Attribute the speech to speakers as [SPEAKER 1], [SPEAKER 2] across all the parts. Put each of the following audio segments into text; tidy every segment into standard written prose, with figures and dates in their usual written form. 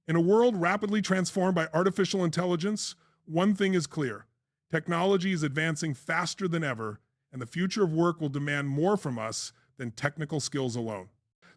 [SPEAKER 1] In a world rapidly transformed by artificial intelligence, one thing is clear. Technology is advancing faster than ever, and the future of work will demand more from us than technical skills alone.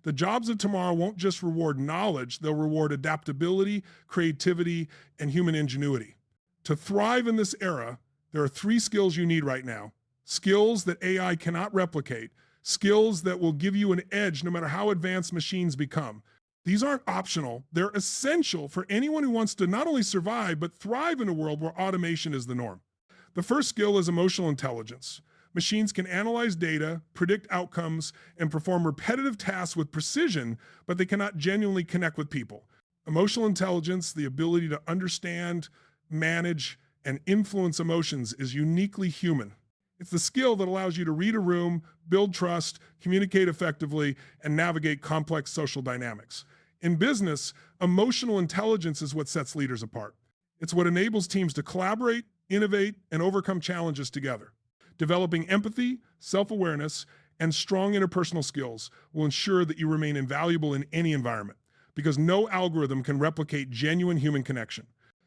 [SPEAKER 1] The jobs of tomorrow won't just reward knowledge, they'll reward adaptability, creativity, and human ingenuity. To thrive in this era, there are three skills you need right now. Skills that AI cannot replicate, skills that will give you an edge no matter how advanced machines become. These aren't optional, they're essential for anyone who wants to not only survive, but thrive in a world where automation is the norm. The first skill is emotional intelligence. Machines can analyze data, predict outcomes, and perform repetitive tasks with precision, but they cannot genuinely connect with people. Emotional intelligence, the ability to understand, manage, and influence emotions, is uniquely human. It's the skill that allows you to read a room, build trust, communicate effectively, and navigate complex social dynamics. In business, emotional intelligence is what sets leaders apart. It's what enables teams to collaborate, innovate, and overcome challenges together. Developing empathy, self-awareness, and strong interpersonal skills will ensure that you remain invaluable in any environment, because no algorithm can replicate genuine human connection.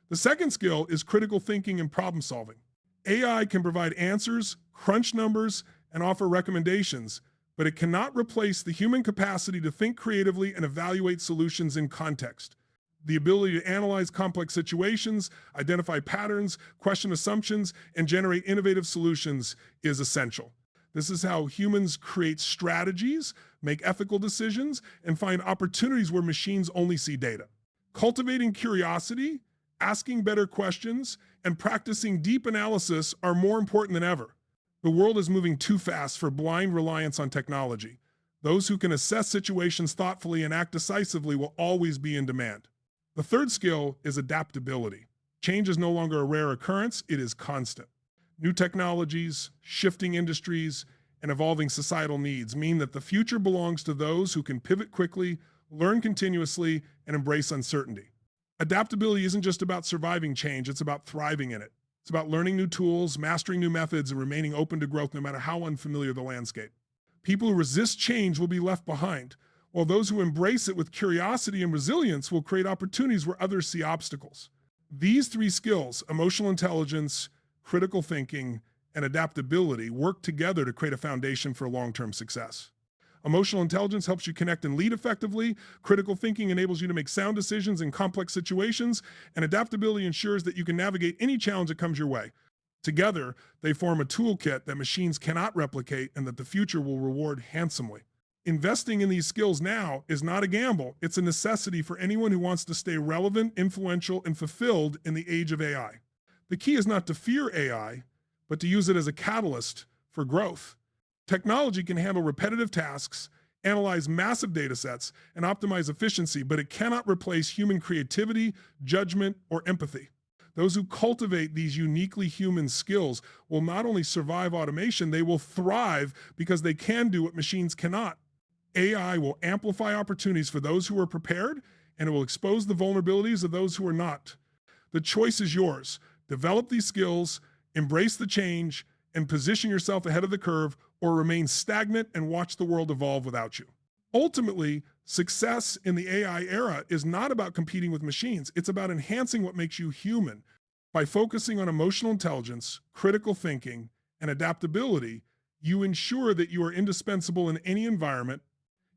[SPEAKER 1] The second skill is critical thinking and problem solving. AI can provide answers, crunch numbers, and offer recommendations, but it cannot replace the human capacity to think creatively and evaluate solutions in context. The ability to analyze complex situations, identify patterns, question assumptions, and generate innovative solutions is essential. This is how humans create strategies, make ethical decisions, and find opportunities where machines only see data. Cultivating curiosity, asking better questions, and practicing deep analysis are more important than ever. The world is moving too fast for blind reliance on technology. Those who can assess situations thoughtfully and act decisively will always be in demand. The third skill is adaptability. Change is no longer a rare occurrence, it is constant. New technologies, shifting industries, and evolving societal needs mean that the future belongs to those who can pivot quickly, learn continuously, and embrace uncertainty. Adaptability isn't just about surviving change, it's about thriving in it. It's about learning new tools, mastering new methods, and remaining open to growth no matter how unfamiliar the landscape. People who resist change will be left behind, while those who embrace it with curiosity and resilience will create opportunities where others see obstacles. These three skills, emotional intelligence, critical thinking, and adaptability, work together to create a foundation for long-term success. Emotional intelligence helps you connect and lead effectively, critical thinking enables you to make sound decisions in complex situations, and adaptability ensures that you can navigate any challenge that comes your way. Together, they form a toolkit that machines cannot replicate and that the future will reward handsomely. Investing in these skills now is not a gamble, it's a necessity for anyone who wants to stay relevant, influential, and fulfilled in the age of AI. The key is not to fear AI, but to use it as a catalyst for growth. Technology can handle repetitive tasks, analyze massive data sets, and optimize efficiency, but it cannot replace human creativity, judgment, or empathy. Those who cultivate these uniquely human skills will not only survive automation, they will thrive because they can do what machines cannot. AI will amplify opportunities for those who are prepared, and it will expose the vulnerabilities of those who are not. The choice is yours. Develop these skills, embrace the change, and position yourself ahead of the curve, or remain stagnant and watch the world evolve without you. Ultimately, success in the AI era is not about competing with machines. It's about enhancing what makes you human. By focusing on emotional intelligence, critical thinking, and adaptability, you ensure that you are indispensable in any environment.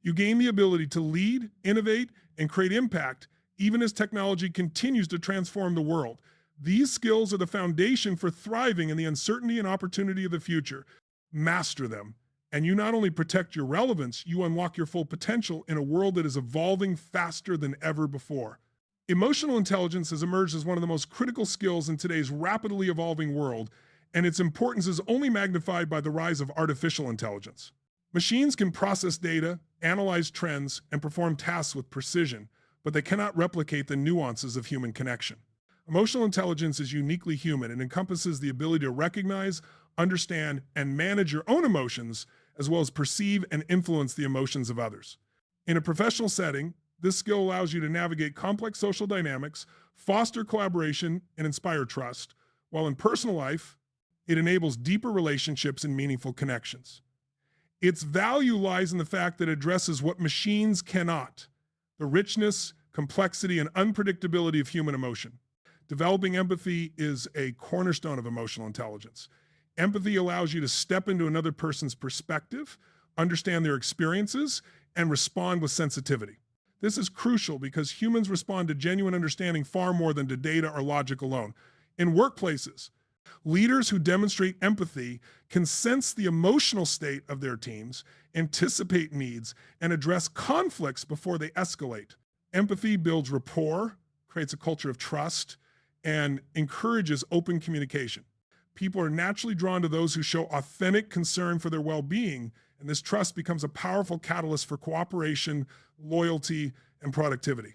[SPEAKER 1] You gain the ability to lead, innovate, and create impact, even as technology continues to transform the world. These skills are the foundation for thriving in the uncertainty and opportunity of the future. Master them, and you not only protect your relevance, you unlock your full potential in a world that is evolving faster than ever before. Emotional intelligence has emerged as one of the most critical skills in today's rapidly evolving world, and its importance is only magnified by the rise of artificial intelligence. Machines can process data, analyze trends, and perform tasks with precision, but they cannot replicate the nuances of human connection. Emotional intelligence is uniquely human and encompasses the ability to recognize, understand, and manage your own emotions, as well as perceive and influence the emotions of others. In a professional setting, this skill allows you to navigate complex social dynamics, foster collaboration, and inspire trust, while in personal life, it enables deeper relationships and meaningful connections. Its value lies in the fact that it addresses what machines cannot: the richness, complexity, and unpredictability of human emotion. Developing empathy is a cornerstone of emotional intelligence. Empathy allows you to step into another person's perspective, understand their experiences, and respond with sensitivity. This is crucial because humans respond to genuine understanding far more than to data or logic alone. In workplaces, leaders who demonstrate empathy can sense the emotional state of their teams, anticipate needs, and address conflicts before they escalate. Empathy builds rapport, creates a culture of trust, and encourages open communication. People are naturally drawn to those who show authentic concern for their well-being, and this trust becomes a powerful catalyst for cooperation, loyalty, and productivity.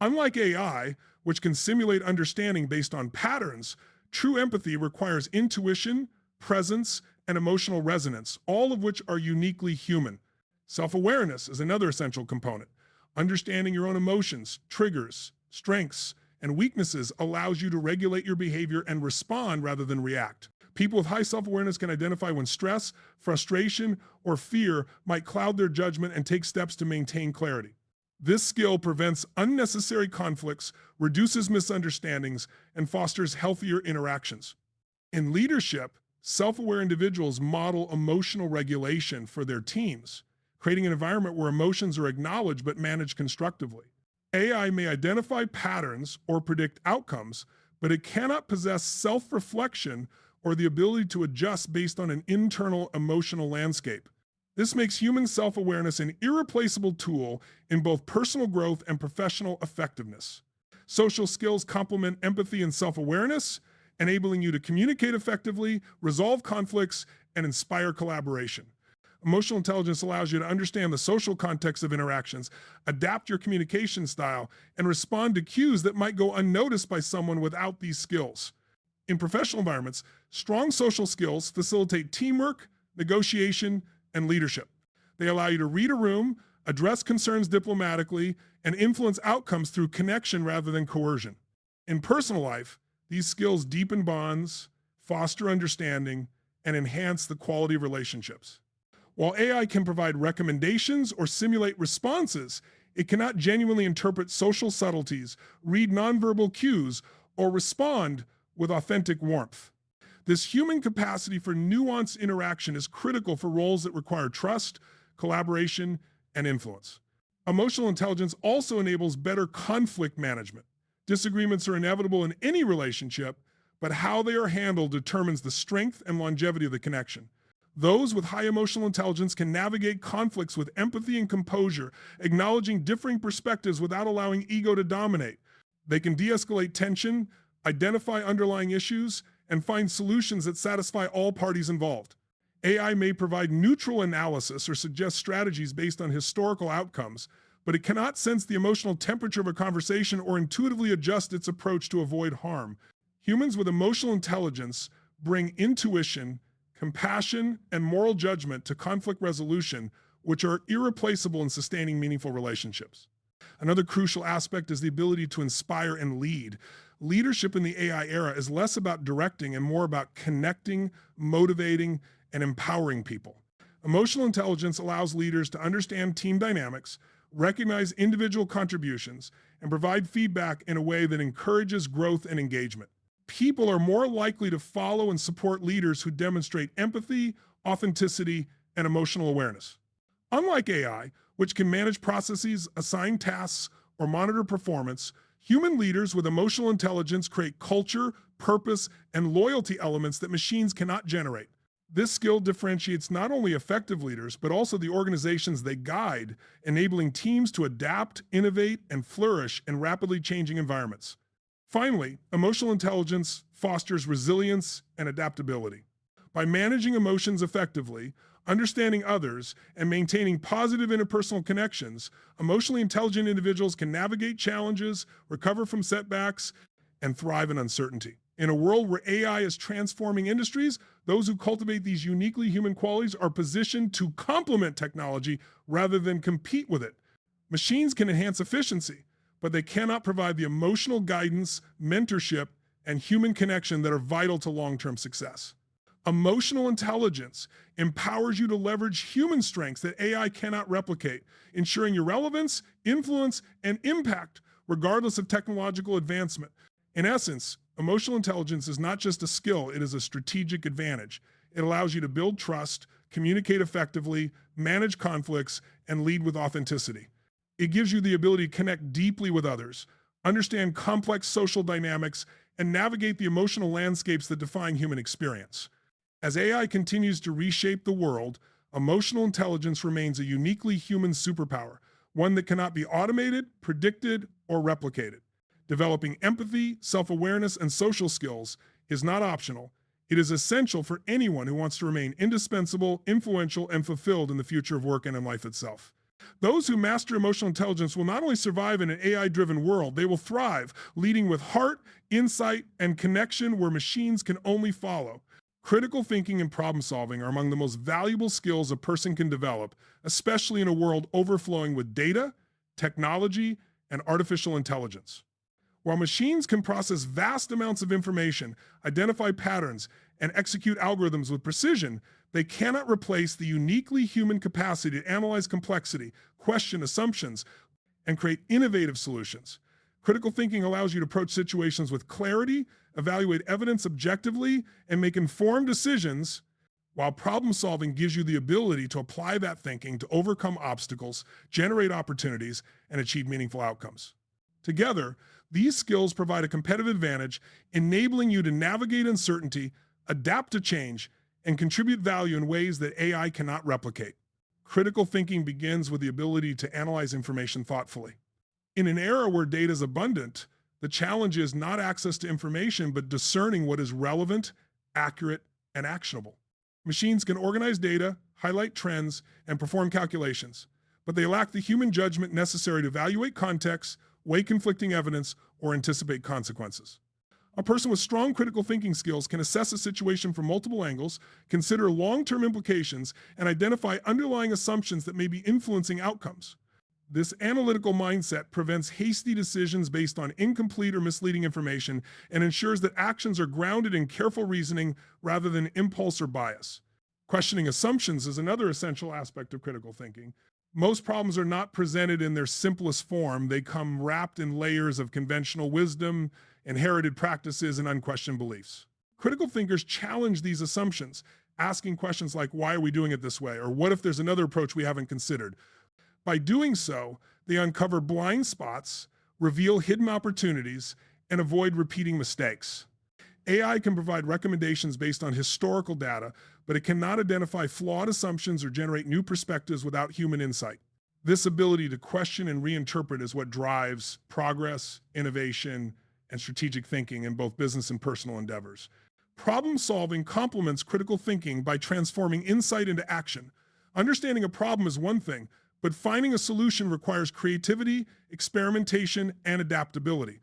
[SPEAKER 1] Unlike AI, which can simulate understanding based on patterns, true empathy requires intuition, presence, and emotional resonance, all of which are uniquely human. Self-awareness is another essential component. Understanding your own emotions, triggers, strengths, and weaknesses allows you to regulate your behavior and respond rather than react. People with high self-awareness can identify when stress, frustration, or fear might cloud their judgment and take steps to maintain clarity. This skill prevents unnecessary conflicts, reduces misunderstandings, and fosters healthier interactions. In leadership, self-aware individuals model emotional regulation for their teams, creating an environment where emotions are acknowledged but managed constructively. AI may identify patterns or predict outcomes, but it cannot possess self-reflection or the ability to adjust based on an internal emotional landscape. This makes human self-awareness an irreplaceable tool in both personal growth and professional effectiveness. Social skills complement empathy and self-awareness, enabling you to communicate effectively, resolve conflicts, and inspire collaboration. Emotional intelligence allows you to understand the social context of interactions, adapt your communication style, and respond to cues that might go unnoticed by someone without these skills. In professional environments, strong social skills facilitate teamwork, negotiation, and leadership. They allow you to read a room, address concerns diplomatically, and influence outcomes through connection rather than coercion. In personal life, these skills deepen bonds, foster understanding, and enhance the quality of relationships. While AI can provide recommendations or simulate responses, it cannot genuinely interpret social subtleties, read nonverbal cues, or respond with authentic warmth. This human capacity for nuanced interaction is critical for roles that require trust, collaboration, and influence. Emotional intelligence also enables better conflict management. Disagreements are inevitable in any relationship, but how they are handled determines the strength and longevity of the connection. Those with high emotional intelligence can navigate conflicts with empathy and composure, acknowledging differing perspectives without allowing ego to dominate. They can de-escalate tension, identify underlying issues, and find solutions that satisfy all parties involved. AI may provide neutral analysis or suggest strategies based on historical outcomes, but it cannot sense the emotional temperature of a conversation or intuitively adjust its approach to avoid harm. Humans with emotional intelligence bring intuition, compassion, and moral judgment to conflict resolution, which are irreplaceable in sustaining meaningful relationships. Another crucial aspect is the ability to inspire and lead. Leadership in the AI era is less about directing and more about connecting, motivating, and empowering people. Emotional intelligence allows leaders to understand team dynamics, recognize individual contributions, and provide feedback in a way that encourages growth and engagement. People are more likely to follow and support leaders who demonstrate empathy, authenticity, and emotional awareness. Unlike AI, which can manage processes, assign tasks, or monitor performance, human leaders with emotional intelligence create culture, purpose, and loyalty elements that machines cannot generate. This skill differentiates not only effective leaders, but also the organizations they guide, enabling teams to adapt, innovate, and flourish in rapidly changing environments. Finally, emotional intelligence fosters resilience and adaptability. By managing emotions effectively, understanding others, and maintaining positive interpersonal connections, emotionally intelligent individuals can navigate challenges, recover from setbacks, and thrive in uncertainty. In a world where AI is transforming industries, those who cultivate these uniquely human qualities are positioned to complement technology rather than compete with it. Machines can enhance efficiency, but they cannot provide the emotional guidance, mentorship, and human connection that are vital to long-term success. Emotional intelligence empowers you to leverage human strengths that AI cannot replicate, ensuring your relevance, influence, and impact regardless of technological advancement. In essence, emotional intelligence is not just a skill, it is a strategic advantage. It allows you to build trust, communicate effectively, manage conflicts, and lead with authenticity. It gives you the ability to connect deeply with others, understand complex social dynamics, and navigate the emotional landscapes that define human experience. As AI continues to reshape the world, emotional intelligence remains a uniquely human superpower, one that cannot be automated, predicted, or replicated. Developing empathy, self-awareness, and social skills is not optional. It is essential for anyone who wants to remain indispensable, influential, and fulfilled in the future of work and in life itself. Those who master emotional intelligence will not only survive in an AI-driven world, they will thrive, leading with heart, insight, and connection where machines can only follow. Critical thinking and problem solving are among the most valuable skills a person can develop, especially in a world overflowing with data, technology, and artificial intelligence. While machines can process vast amounts of information, identify patterns, and execute algorithms with precision, they cannot replace the uniquely human capacity to analyze complexity, question assumptions, and create innovative solutions. Critical thinking allows you to approach situations with clarity, evaluate evidence objectively, and make informed decisions, while problem solving gives you the ability to apply that thinking to overcome obstacles, generate opportunities, and achieve meaningful outcomes. Together, these skills provide a competitive advantage, enabling you to navigate uncertainty, adapt to change, and contribute value in ways that AI cannot replicate. Critical thinking begins with the ability to analyze information thoughtfully. In an era where data is abundant, the challenge is not access to information, but discerning what is relevant, accurate, and actionable. Machines can organize data, highlight trends, and perform calculations, but they lack the human judgment necessary to evaluate context, weigh conflicting evidence, or anticipate consequences. A person with strong critical thinking skills can assess a situation from multiple angles, consider long-term implications, and identify underlying assumptions that may be influencing outcomes. This analytical mindset prevents hasty decisions based on incomplete or misleading information and ensures that actions are grounded in careful reasoning rather than impulse or bias. Questioning assumptions is another essential aspect of critical thinking. Most problems are not presented in their simplest form. They come wrapped in layers of conventional wisdom, inherited practices, and unquestioned beliefs. Critical thinkers challenge these assumptions, asking questions like, why are we doing it this way? Or what if there's another approach we haven't considered? By doing so, they uncover blind spots, reveal hidden opportunities, and avoid repeating mistakes. AI can provide recommendations based on historical data, but it cannot identify flawed assumptions or generate new perspectives without human insight. This ability to question and reinterpret is what drives progress, innovation, and strategic thinking in both business and personal endeavors. Problem solving complements critical thinking by transforming insight into action. Understanding a problem is one thing, but finding a solution requires creativity, experimentation, and adaptability.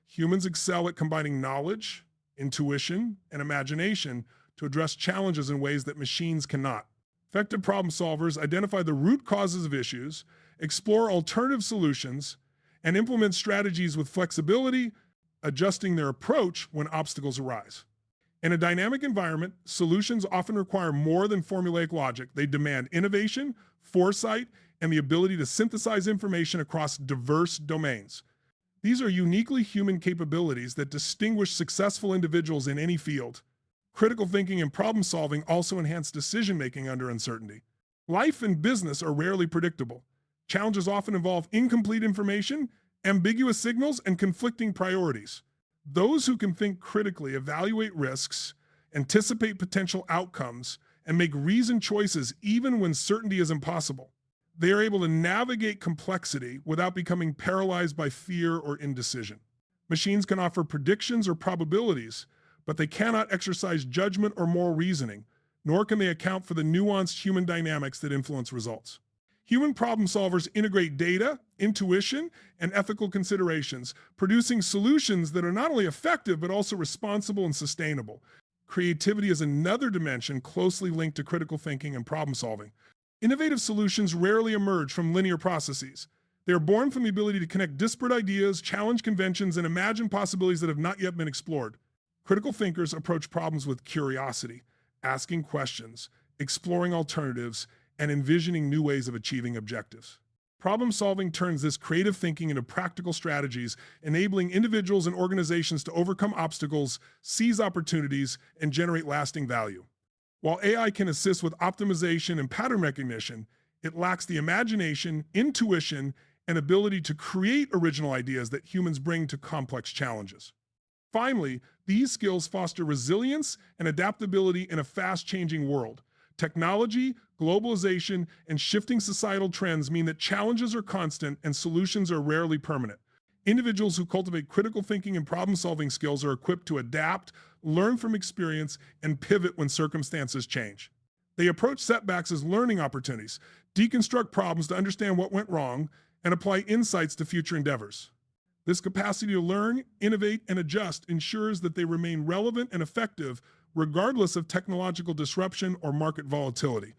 [SPEAKER 1] Humans excel at combining knowledge, intuition, and imagination to address challenges in ways that machines cannot. Effective problem solvers identify the root causes of issues, explore alternative solutions, and implement strategies with flexibility, adjusting their approach when obstacles arise. In a dynamic environment, solutions often require more than formulaic logic. They demand innovation, foresight, and the ability to synthesize information across diverse domains. These are uniquely human capabilities that distinguish successful individuals in any field. Critical thinking and problem solving also enhance decision-making under uncertainty. Life and business are rarely predictable. Challenges often involve incomplete information, ambiguous signals, and conflicting priorities. Those who can think critically evaluate risks, anticipate potential outcomes, and make reasoned choices even when certainty is impossible. They are able to navigate complexity without becoming paralyzed by fear or indecision. Machines can offer predictions or probabilities, but they cannot exercise judgment or moral reasoning, nor can they account for the nuanced human dynamics that influence results. Human problem solvers integrate data, intuition, and ethical considerations, producing solutions that are not only effective, but also responsible and sustainable. Creativity is another dimension closely linked to critical thinking and problem solving. Innovative solutions rarely emerge from linear processes. They are born from the ability to connect disparate ideas, challenge conventions, and imagine possibilities that have not yet been explored. Critical thinkers approach problems with curiosity, asking questions, exploring alternatives, and envisioning new ways of achieving objectives. Problem solving turns this creative thinking into practical strategies, enabling individuals and organizations to overcome obstacles, seize opportunities, and generate lasting value. While AI can assist with optimization and pattern recognition, it lacks the imagination, intuition, and ability to create original ideas that humans bring to complex challenges. Finally, these skills foster resilience and adaptability in a fast-changing world. Technology, globalization, and shifting societal trends mean that challenges are constant and solutions are rarely permanent. Individuals who cultivate critical thinking and problem-solving skills are equipped to adapt, learn from experience, and pivot when circumstances change. They approach setbacks as learning opportunities, deconstruct problems to understand what went wrong, and apply insights to future endeavors. This capacity to learn, innovate, and adjust ensures that they remain relevant and effective regardless of technological disruption or market volatility.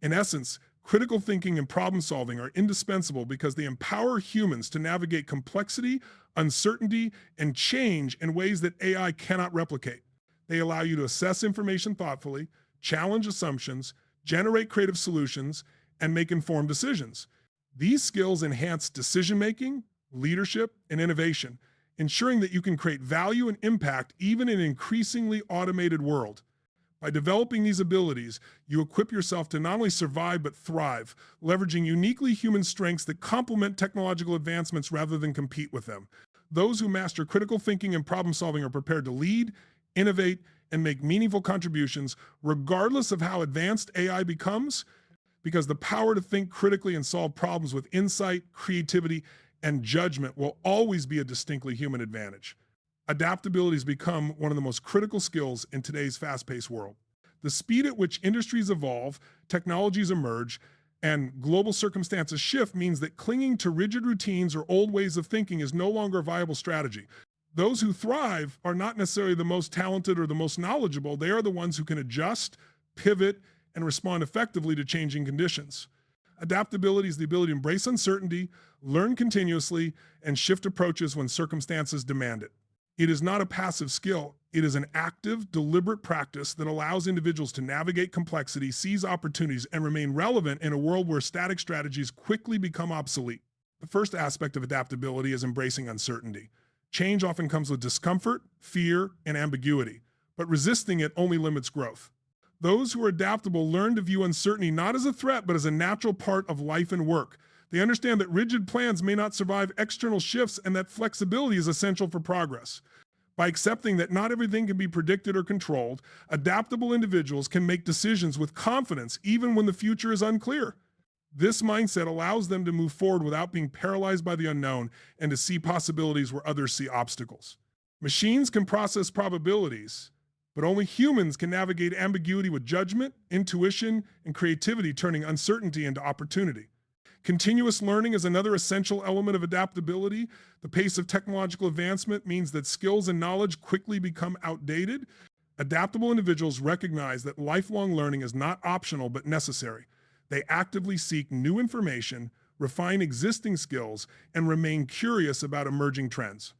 [SPEAKER 1] In essence, critical thinking and problem solving are indispensable because they empower humans to navigate complexity, uncertainty, and change in ways that AI cannot replicate. They allow you to assess information thoughtfully, challenge assumptions, generate creative solutions, and make informed decisions. These skills enhance decision-making, leadership, and innovation, ensuring that you can create value and impact even in an increasingly automated world. By developing these abilities, you equip yourself to not only survive but thrive, leveraging uniquely human strengths that complement technological advancements rather than compete with them. Those who master critical thinking and problem solving are prepared to lead, innovate, and make meaningful contributions regardless of how advanced AI becomes, because the power to think critically and solve problems with insight, creativity, and judgment will always be a distinctly human advantage. Adaptability has become one of the most critical skills in today's fast-paced world. The speed at which industries evolve, technologies emerge, and global circumstances shift means that clinging to rigid routines or old ways of thinking is no longer a viable strategy. Those who thrive are not necessarily the most talented or the most knowledgeable. They are the ones who can adjust, pivot, and respond effectively to changing conditions. Adaptability is the ability to embrace uncertainty, learn continuously, and shift approaches when circumstances demand it. It is not a passive skill. It is an active, deliberate practice that allows individuals to navigate complexity, seize opportunities, and remain relevant in a world where static strategies quickly become obsolete. The first aspect of adaptability is embracing uncertainty. Change often comes with discomfort, fear, and ambiguity, but resisting it only limits growth. Those who are adaptable learn to view uncertainty not as a threat, but as a natural part of life and work. They understand that rigid plans may not survive external shifts and that flexibility is essential for progress. By accepting that not everything can be predicted or controlled, adaptable individuals can make decisions with confidence even when the future is unclear. This mindset allows them to move forward without being paralyzed by the unknown and to see possibilities where others see obstacles. Machines can process probabilities, but only humans can navigate ambiguity with judgment, intuition, and creativity, turning uncertainty into opportunity. Continuous learning is another essential element of adaptability. The pace of technological advancement means that skills and knowledge quickly become outdated. Adaptable individuals recognize that lifelong learning is not optional but necessary. They actively seek new information, refine existing skills, and remain curious about emerging trends.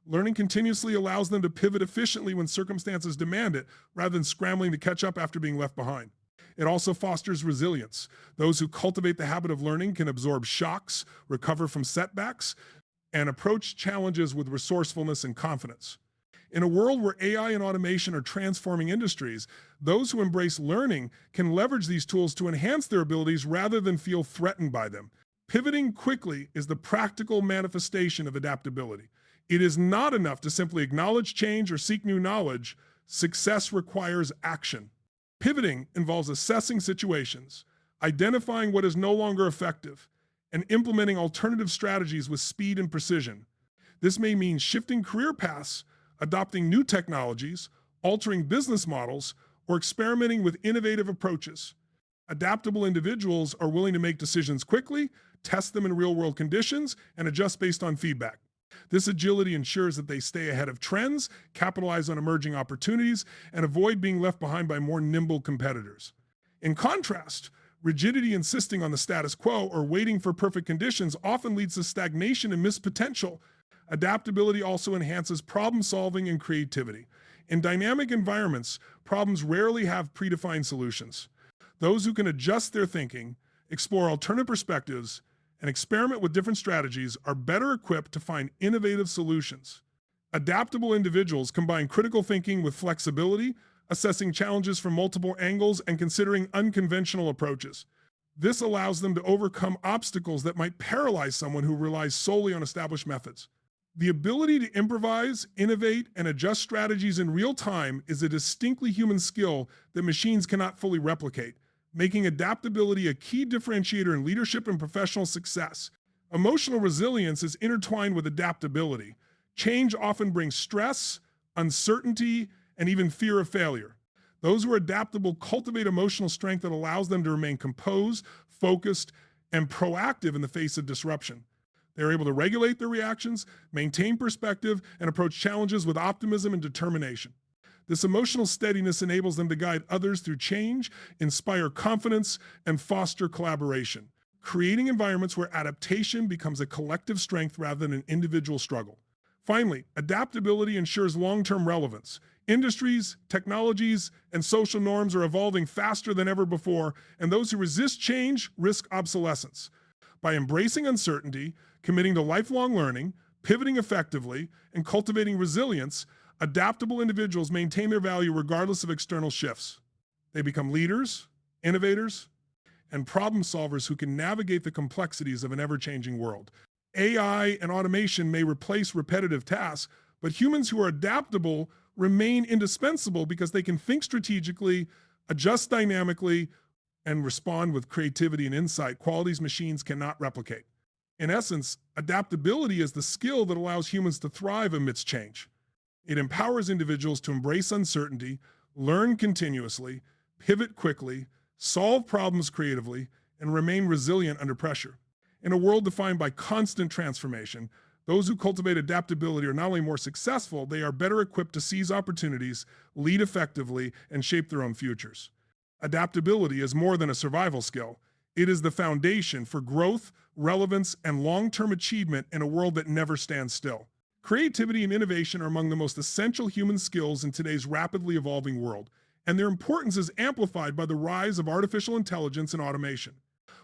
[SPEAKER 1] Learning continuously allows them to pivot efficiently when circumstances demand it, rather than scrambling to catch up after being left behind. It also fosters resilience. Those who cultivate the habit of learning can absorb shocks, recover from setbacks, and approach challenges with resourcefulness and confidence. In a world where AI and automation are transforming industries, those who embrace learning can leverage these tools to enhance their abilities rather than feel threatened by them. Pivoting quickly is the practical manifestation of adaptability. It is not enough to simply acknowledge change or seek new knowledge. Success requires action. Pivoting involves assessing situations, identifying what is no longer effective, and implementing alternative strategies with speed and precision. This may mean shifting career paths, adopting new technologies, altering business models, or experimenting with innovative approaches. Adaptable individuals are willing to make decisions quickly, test them in real-world conditions, and adjust based on feedback. This agility ensures that they stay ahead of trends, capitalize on emerging opportunities, and avoid being left behind by more nimble competitors. In contrast, rigidity insisting on the status quo or waiting for perfect conditions often leads to stagnation and missed potential. Adaptability also enhances problem solving and creativity. In dynamic environments, problems rarely have predefined solutions. Those who can adjust their thinking, explore alternative perspectives, and experiment with different strategies are better equipped to find innovative solutions. Adaptable individuals combine critical thinking with flexibility, assessing challenges from multiple angles and considering unconventional approaches. This allows them to overcome obstacles that might paralyze someone who relies solely on established methods. The ability to improvise, innovate, and adjust strategies in real time is a distinctly human skill that machines cannot fully replicate, making adaptability a key differentiator in leadership and professional success. Emotional resilience is intertwined with adaptability. Change often brings stress, uncertainty, and even fear of failure. Those who are adaptable cultivate emotional strength that allows them to remain composed, focused, and proactive in the face of disruption. They're able to regulate their reactions, maintain perspective, and approach challenges with optimism and determination. This emotional steadiness enables them to guide others through change, inspire confidence, and foster collaboration, creating environments where adaptation becomes a collective strength rather than an individual struggle. Finally, adaptability ensures long-term relevance. Industries, technologies, and social norms are evolving faster than ever before, and those who resist change risk obsolescence. By embracing uncertainty, committing to lifelong learning, pivoting effectively, and cultivating resilience, adaptable individuals maintain their value regardless of external shifts. They become leaders, innovators, and problem solvers who can navigate the complexities of an ever-changing world. AI and automation may replace repetitive tasks, but humans who are adaptable remain indispensable because they can think strategically, adjust dynamically, and respond with creativity and insight, qualities machines cannot replicate. In essence, adaptability is the skill that allows humans to thrive amidst change. It empowers individuals to embrace uncertainty, learn continuously, pivot quickly, solve problems creatively, and remain resilient under pressure. In a world defined by constant transformation, those who cultivate adaptability are not only more successful, they are better equipped to seize opportunities, lead effectively, and shape their own futures. Adaptability is more than a survival skill. It is the foundation for growth, relevance, and long-term achievement in a world that never stands still. Creativity and innovation are among the most essential human skills in today's rapidly evolving world, and their importance is amplified by the rise of artificial intelligence and automation.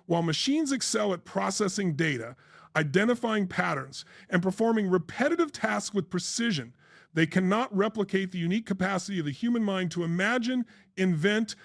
[SPEAKER 1] While machines excel at processing data, identifying patterns, and performing repetitive tasks with precision, they cannot replicate the unique capacity of the human mind to imagine, invent,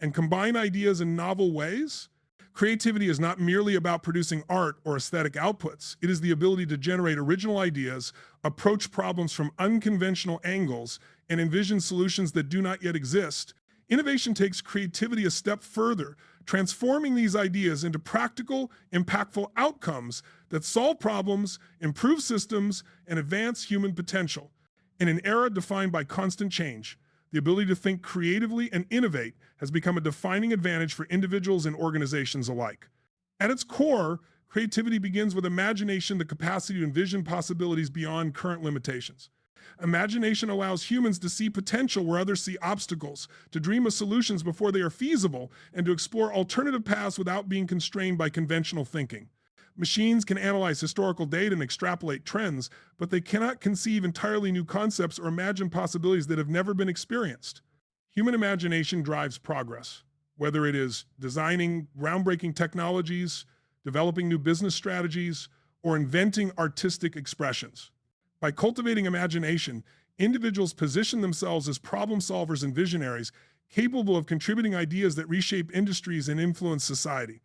[SPEAKER 1] and combine ideas in novel ways. Creativity is not merely about producing art or aesthetic outputs. It is the ability to generate original ideas, approach problems from unconventional angles, and envision solutions that do not yet exist. Innovation takes creativity a step further, transforming these ideas into practical, impactful outcomes that solve problems, improve systems, and advance human potential. In an era defined by constant change, the ability to think creatively and innovate has become a defining advantage for individuals and organizations alike. At its core, creativity begins with imagination, the capacity to envision possibilities beyond current limitations. Imagination allows humans to see potential where others see obstacles, to dream of solutions before they are feasible, and to explore alternative paths without being constrained by conventional thinking. Machines can analyze historical data and extrapolate trends, but they cannot conceive entirely new concepts or imagine possibilities that have never been experienced. Human imagination drives progress, whether it is designing groundbreaking technologies, developing new business strategies, or inventing artistic expressions. By cultivating imagination, individuals position themselves as problem solvers and visionaries, capable of contributing ideas that reshape industries and influence society.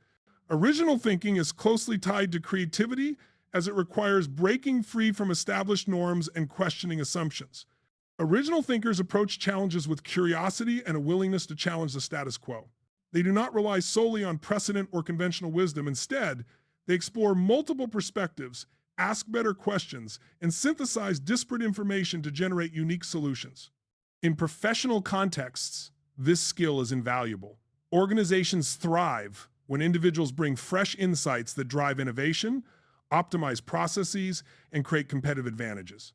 [SPEAKER 1] Original thinking is closely tied to creativity as it requires breaking free from established norms and questioning assumptions. Original thinkers approach challenges with curiosity and a willingness to challenge the status quo. They do not rely solely on precedent or conventional wisdom. Instead, they explore multiple perspectives, ask better questions, and synthesize disparate information to generate unique solutions. In professional contexts, this skill is invaluable. Organizations thrive when individuals bring fresh insights that drive innovation, optimize processes, and create competitive advantages.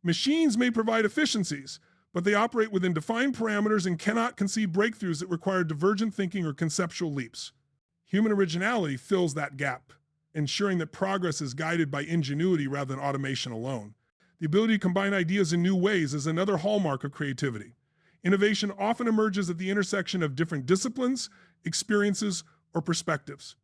[SPEAKER 1] Machines may provide efficiencies, but they operate within defined parameters and cannot conceive breakthroughs that require divergent thinking or conceptual leaps. Human originality fills that gap, ensuring that progress is guided by ingenuity rather than automation alone. The ability to combine ideas in new ways is another hallmark of creativity. Innovation often emerges at the intersection of different disciplines, experiences, or perspectives.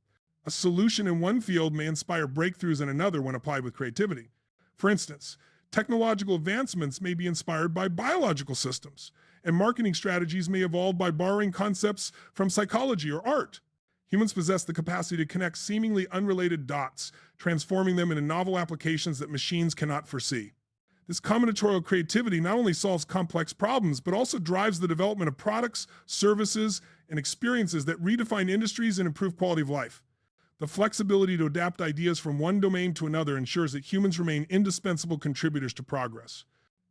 [SPEAKER 1] A solution in one field may inspire breakthroughs in another when applied with creativity. For instance, technological advancements may be inspired by biological systems, and marketing strategies may evolve by borrowing concepts from psychology or art. Humans possess the capacity to connect seemingly unrelated dots, transforming them into novel applications that machines cannot foresee. This combinatorial creativity not only solves complex problems, but also drives the development of products, services, and experiences that redefine industries and improve quality of life. The flexibility to adapt ideas from one domain to another ensures that humans remain indispensable contributors to progress.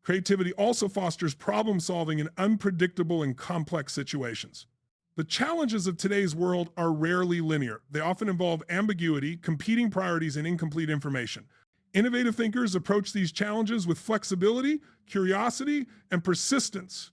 [SPEAKER 1] Creativity also fosters problem solving in unpredictable and complex situations. The challenges of today's world are rarely linear. They often involve ambiguity, competing priorities, and incomplete information. Innovative thinkers approach these challenges with flexibility, curiosity, and persistence.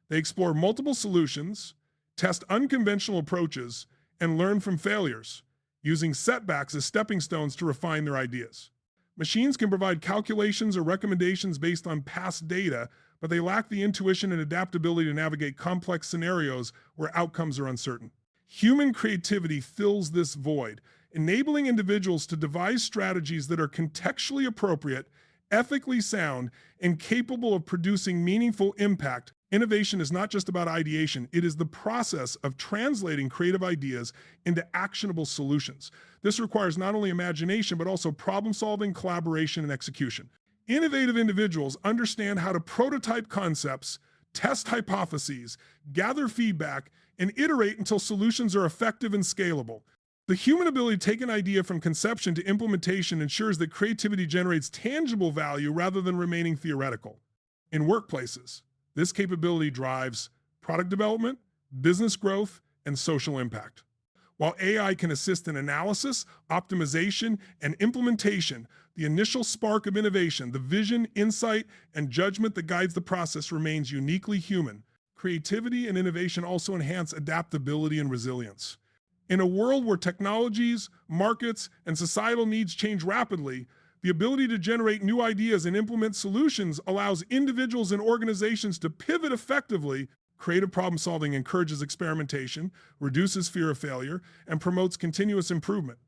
[SPEAKER 1] They explore multiple solutions, test unconventional approaches, and learn from failures, using setbacks as stepping stones to refine their ideas. Machines can provide calculations or recommendations based on past data, but they lack the intuition and adaptability to navigate complex scenarios where outcomes are uncertain. Human creativity fills this void, enabling individuals to devise strategies that are contextually appropriate, ethically sound, and capable of producing meaningful impact. Innovation is not just about ideation, it is the process of translating creative ideas into actionable solutions. This requires not only imagination, but also problem solving, collaboration, and execution. Innovative individuals understand how to prototype concepts, test hypotheses, gather feedback, and iterate until solutions are effective and scalable. The human ability to take an idea from conception to implementation ensures that creativity generates tangible value rather than remaining theoretical. In workplaces, this capability drives product development, business growth, and social impact. While AI can assist in analysis, optimization, and implementation, the initial spark of innovation, the vision, insight, and judgment that guides the process remains uniquely human. Creativity and innovation also enhance adaptability and resilience. In a world where technologies, markets, and societal needs change rapidly, the ability to generate new ideas and implement solutions allows individuals and organizations to pivot effectively. Creative problem solving encourages experimentation, reduces fear of failure, and promotes continuous improvement.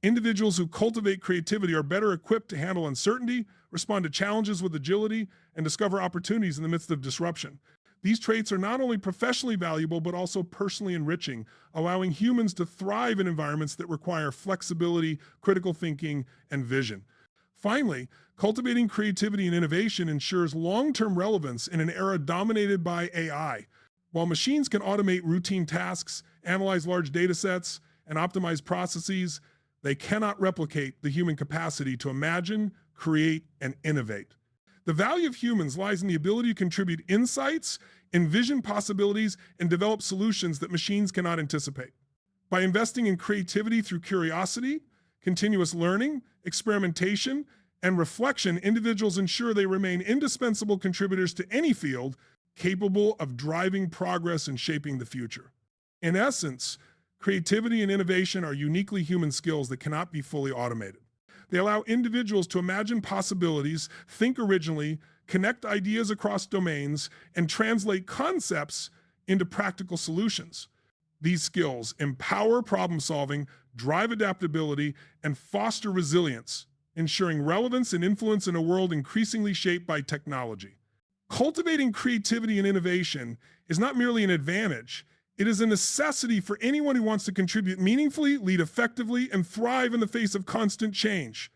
[SPEAKER 1] Individuals who cultivate creativity are better equipped to handle uncertainty, respond to challenges with agility, and discover opportunities in the midst of disruption. These traits are not only professionally valuable, but also personally enriching, allowing humans to thrive in environments that require flexibility, critical thinking, and vision. Finally, cultivating creativity and innovation ensures long-term relevance in an era dominated by AI. While machines can automate routine tasks, analyze large data sets, and optimize processes, they cannot replicate the human capacity to imagine, create, and innovate. The value of humans lies in the ability to contribute insights, envision possibilities, and develop solutions that machines cannot anticipate. By investing in creativity through curiosity, continuous learning, experimentation, and reflection, individuals ensure they remain indispensable contributors to any field, capable of driving progress and shaping the future. In essence, creativity and innovation are uniquely human skills that cannot be fully automated. They allow individuals to imagine possibilities, think originally, connect ideas across domains, and translate concepts into practical solutions. These skills empower problem solving, drive adaptability, and foster resilience, ensuring relevance and influence in a world increasingly shaped by technology. Cultivating creativity and innovation is not merely an advantage, it is a necessity for anyone who wants to contribute meaningfully, lead effectively, and thrive in the face of constant change.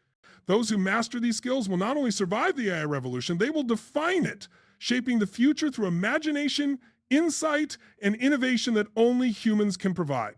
[SPEAKER 1] Those who master these skills will not only survive the AI revolution, they will define it, shaping the future through imagination, insight, and innovation that only humans can provide.